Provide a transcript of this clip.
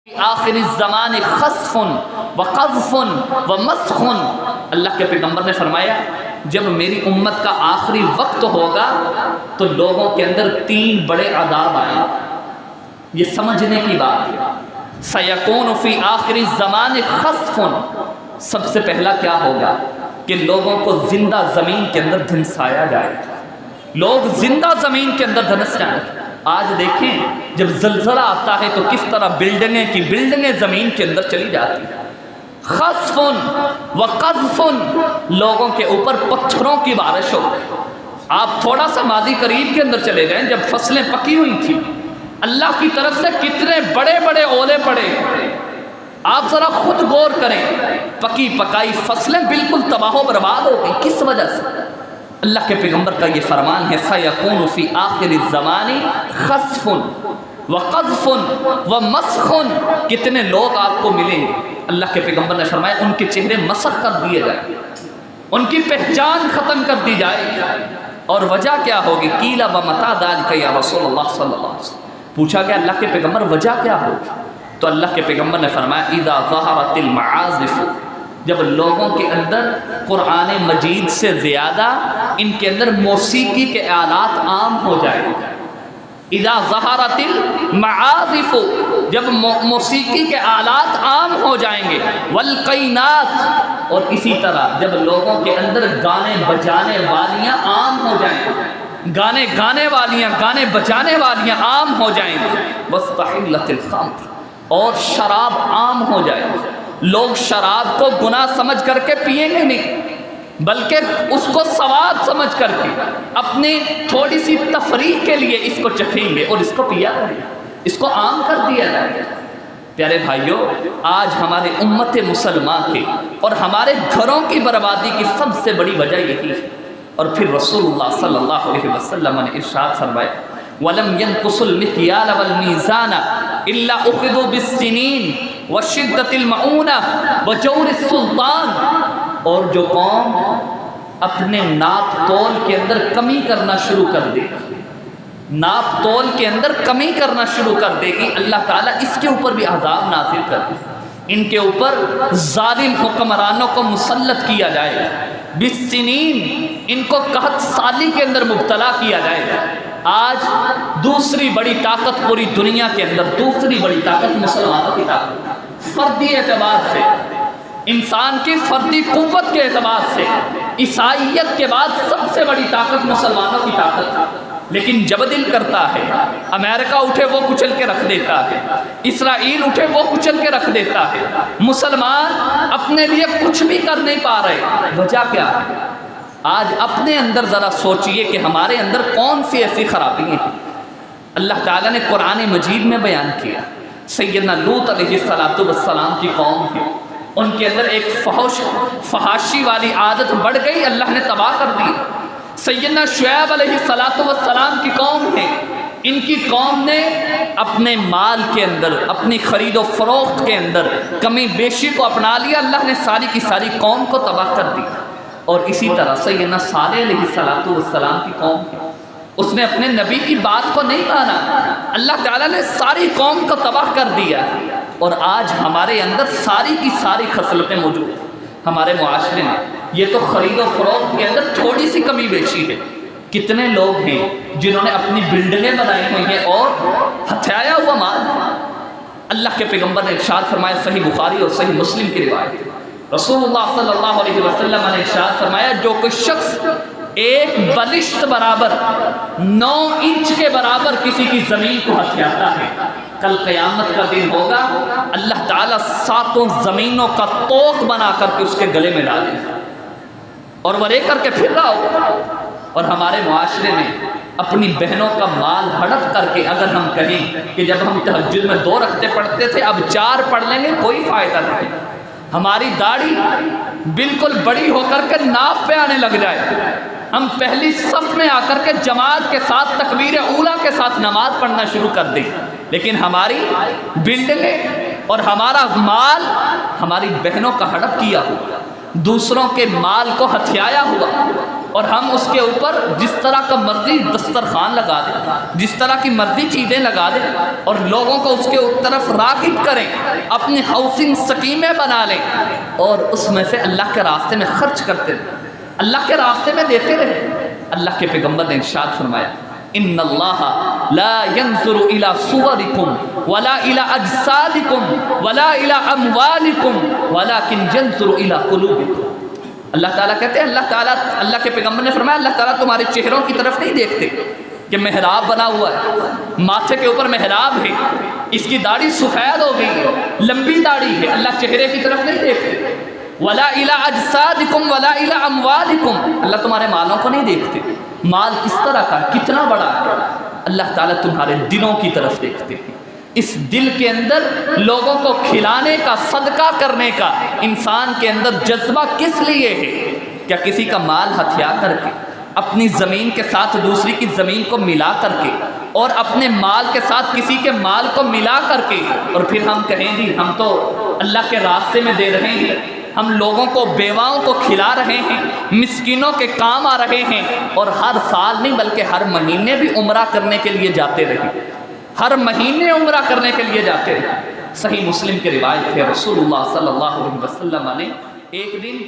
آخر الزمان خسف و قذف و مسخ۔ اللہ کے پیغمبر نے فرمایا جب میری امت کا آخری وقت ہوگا تو لوگوں کے اندر تین بڑے عذاب آئیں، یہ سمجھنے کی بات ہے۔ سیکون فی آخر الزمان خسف، سب سے پہلا کیا ہوگا کہ لوگوں کو زندہ زمین کے اندر دھنسایا جائے گا، لوگ زندہ زمین کے اندر دھنس جائیں گے۔ آج دیکھیں جب زلزلہ آتا ہے تو کس طرح بلڈنگیں کی بلڈنگیں زمین کے اندر چلی جاتی ہیں۔ خسف و قذف، لوگوں کے اوپر پتھروں کی بارش ہو۔ آپ تھوڑا سا ماضی قریب کے اندر چلے گئے، جب فصلیں پکی ہوئی تھیں اللہ کی طرف سے کتنے بڑے بڑے اولے پڑے، آپ ذرا خود غور کریں، پکی پکائی فصلیں بالکل تباہ و برباد ہو گئی، کس وجہ سے؟ اللہ کے پیغمبر کا یہ فرمان ہے سیکون فی آخر الزمان خسف و قذف و مسخ۔ کتنے لوگ آپ کو ملیں گے، اللہ کے پیغمبر نے فرمایا ان کے چہرے مسخ کر دیے جائیں، ان کی پہچان ختم کر دی جائے گی۔ اور وجہ کیا ہوگی؟ قیل ومتی ذلک یا رسول اللہ صلی اللہ علیہ وسلم، پوچھا گیا اللہ کے پیغمبر وجہ کیا ہوگی؟ تو اللہ کے پیغمبر نے فرمایا اذا ظہرت المعازف، جب لوگوں کے اندر قرآن مجید سے زیادہ ان کے اندر موسیقی کے آلات عام ہو جائیں گے۔ اذا ظہرت المعازف، جب موسیقی کے آلات عام ہو جائیں گے، والقینات، اور اسی طرح جب لوگوں کے اندر گانے بجانے والیاں عام ہو جائیں گے، گانے گانے والیاں گانے بجانے والیاں عام ہو جائیں گے، واستحلت الخمر، اور شراب عام ہو جائے گی۔ لوگ شراب کو گناہ سمجھ کر کے پیئیں گے نہیں، بلکہ اس کو ثواب سمجھ کر کے اپنی تھوڑی سی تفریح کے لیے اس کو چکھیں گے اور اس کو پیا کریں گے، اس کو عام کر دیا جائے گا۔ پیارے بھائیوں، آج ہمارے امت مسلمان کے اور ہمارے گھروں کی بربادی کی سب سے بڑی وجہ یہی ہے۔ اور پھر رسول اللہ صلی اللہ علیہ وسلم نے ارشاد فرمایا وَلَمْ يَنْقُصُ الْمِكْيَالَ وَالْمِيزَانَ إِلَّا أُخِذُوا بِالسِّنِينِ وَشِدَّةِ الْمَعُونَةِ وَجَوْرِ السُّلْطَانِ، اور جو قوم اپنے ناپ تول کے اندر کمی کرنا شروع کر دے گی، ناپ تول کے اندر کمی کرنا شروع کر دے گی، اللہ تعالیٰ اس کے اوپر بھی عذاب نازل کر دے گا، ان کے اوپر ظالم حکمرانوں کو مسلط کیا جائے گا، بالسنین، ان کو قحط سالی کے اندر مبتلا کیا جائے گا۔ آج دوسری بڑی طاقت پوری دنیا کے اندر، دوسری بڑی طاقت مسلمانوں کی طاقت، فردی اعتبار سے، انسان کی فردی قوت کے اعتبار سے عیسائیت کے بعد سب سے بڑی طاقت مسلمانوں کی طاقت ہے۔ لیکن جب دل کرتا ہے امریکہ اٹھے وہ کچل کے رکھ دیتا ہے، اسرائیل اٹھے وہ کچل کے رکھ دیتا ہے، مسلمان اپنے لیے کچھ بھی کر نہیں پا رہے۔ وجہ کیا ہے؟ آج اپنے اندر ذرا سوچئے کہ ہمارے اندر کون سی ایسی خرابیاں ہیں۔ اللہ تعالیٰ نے قرآن مجید میں بیان کیا، سیدنا لوط علیہ السلام کی قوم ہے، ان کے اندر ایک فحاشی والی عادت بڑھ گئی، اللہ نے تباہ کر دی۔ سیدنا شعیب علیہ السلام کی قوم ہے، ان کی قوم نے اپنے مال کے اندر، اپنی خرید و فروخت کے اندر کمی بیشی کو اپنا لیا، اللہ نے ساری کی ساری قوم کو تباہ کر دی۔ اور اسی طرح سیدنا صالح علیہ السلام کی قوم ہے، اس نے اپنے نبی کی بات کو نہیں مانا، اللہ تعالیٰ نے ساری قوم کو تباہ کر دیا۔ اور آج ہمارے اندر ساری کی ساری خصلتیں موجود ہیں ہمارے معاشرے میں۔ یہ تو خرید و فروخت کے اندر تھوڑی سی کمی بیشی ہے، کتنے لوگ ہیں جنہوں نے اپنی بلڈنگیں بنائی ہوئی ہیں اور ہتھیایا ہوا مال۔ اللہ کے پیغمبر نے ارشاد فرمایا، صحیح بخاری اور صحیح مسلم کی روایت، رسول اللہ صلی اللہ علیہ وسلم نے ارشاد فرمایا جو کوئی شخص ایک بلشت برابر 9 انچ کے برابر کسی کی زمین کو ہتھیاتا ہے، کل قیامت کا دن ہوگا، اللہ تعالیٰ 7 زمینوں کا توق بنا کر کے اس کے گلے میں ڈالے گا اور وہ لے کر کے پھر رہا ہوگا۔ اور ہمارے معاشرے میں اپنی بہنوں کا مال ہڑپ کر کے اگر ہم کہیں کہ جب ہم تہجد میں 2 رکعتیں پڑھتے تھے اب 4 پڑھ لیں گے، کوئی فائدہ نہیں۔ ہماری داڑھی بالکل بڑی ہو کر کے ناف پہ آنے لگ جائے، ہم پہلی صف میں آ کر کے جماعت کے ساتھ تکبیر اولیٰ کے ساتھ نماز پڑھنا شروع کر دیں، لیکن ہماری بلڈنگیں اور ہمارا مال ہماری بہنوں کا ہڑپ کیا ہوا، دوسروں کے مال کو ہتھیایا ہوا، اور ہم اس کے اوپر جس طرح کا مرضی دسترخوان لگا دیں، جس طرح کی مرضی چیزیں لگا دیں اور لوگوں کو اس کے طرف راغب کریں، اپنی ہاؤسنگ سکیمیں بنا لیں اور اس میں سے اللہ کے راستے میں خرچ کرتے رہیں، اللہ کے راستے میں دیتے رہیں۔ اللہ کے پیغمبر نے ارشاد فرمایا ان اللہ لا ينظر الى صورکم ولا الى اجسادکم ولا الى اموالکم ولكن ينظر الى قلوبکم۔ اللہ تعالیٰ کہتے ہیں، اللہ کے پیغمبر نے فرمایا اللہ تعالیٰ تمہارے چہروں کی طرف نہیں دیکھتے کہ محراب بنا ہوا ہے، ماتھے کے اوپر محراب ہے، اس کی داڑھی سفید ہو گئی ہے، لمبی داڑھی ہے، اللہ چہرے کی طرف نہیں دیکھتے۔ ولا الى اجسادکم ولا الى اموالکم، اللہ تمہارے مالوں کو نہیں دیکھتے، مال کس طرح کا ہے، کتنا بڑا ہے، اللہ تعالیٰ تمہارے دلوں کی طرف دیکھتے ہیں۔ اس دل کے اندر لوگوں کو کھلانے کا، صدقہ کرنے کا انسان کے اندر جذبہ کس لیے ہے؟ کیا کسی کا مال ہتھیا کر کے، اپنی زمین کے ساتھ دوسری کی زمین کو ملا کر کے اور اپنے مال کے ساتھ کسی کے مال کو ملا کر کے اور پھر ہم کہیں گے ہم تو اللہ کے راستے میں دے رہے ہیں، ہم لوگوں کو، بیواؤں کو کھلا رہے ہیں، مسکینوں کے کام آ رہے ہیں، اور ہر سال نہیں بلکہ ہر مہینے بھی عمرہ کرنے کے لیے جاتے رہے، ہر مہینے عمرہ کرنے کے لیے جاتے رہے۔ صحیح مسلم کی روایت ہے، رسول اللہ صلی اللہ علیہ وسلم نے ایک دن